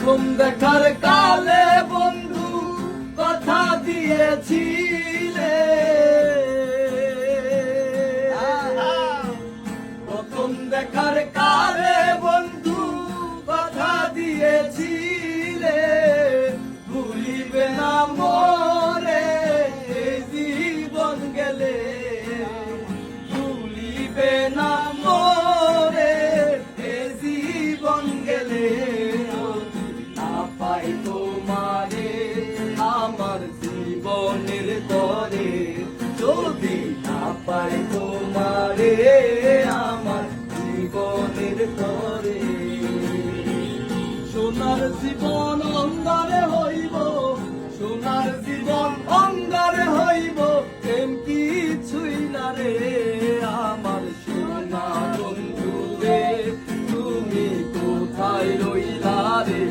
প্রথম দেখার কালে বন্ধু কথা দিয়েছিলে, প্রথম দেখার কালে বন্ধু কথা দিয়েছিলে, ভুলিবে না মোরে এই জীবন গেলে, ভুলিবে না মোরে এই জীবন গেলে। পাই তোমারে আমার জীবনের তরে, যদি না পাই তোমারে আমার জীবনের তরে। সোনার জীবন অন্ধকারে হইব, সোনার জীবন অন্ধকারে হইব, প্রেম কিছুই না রে আমার সোনা বন্ধু রে, তুমি কোথায় রইলা রে।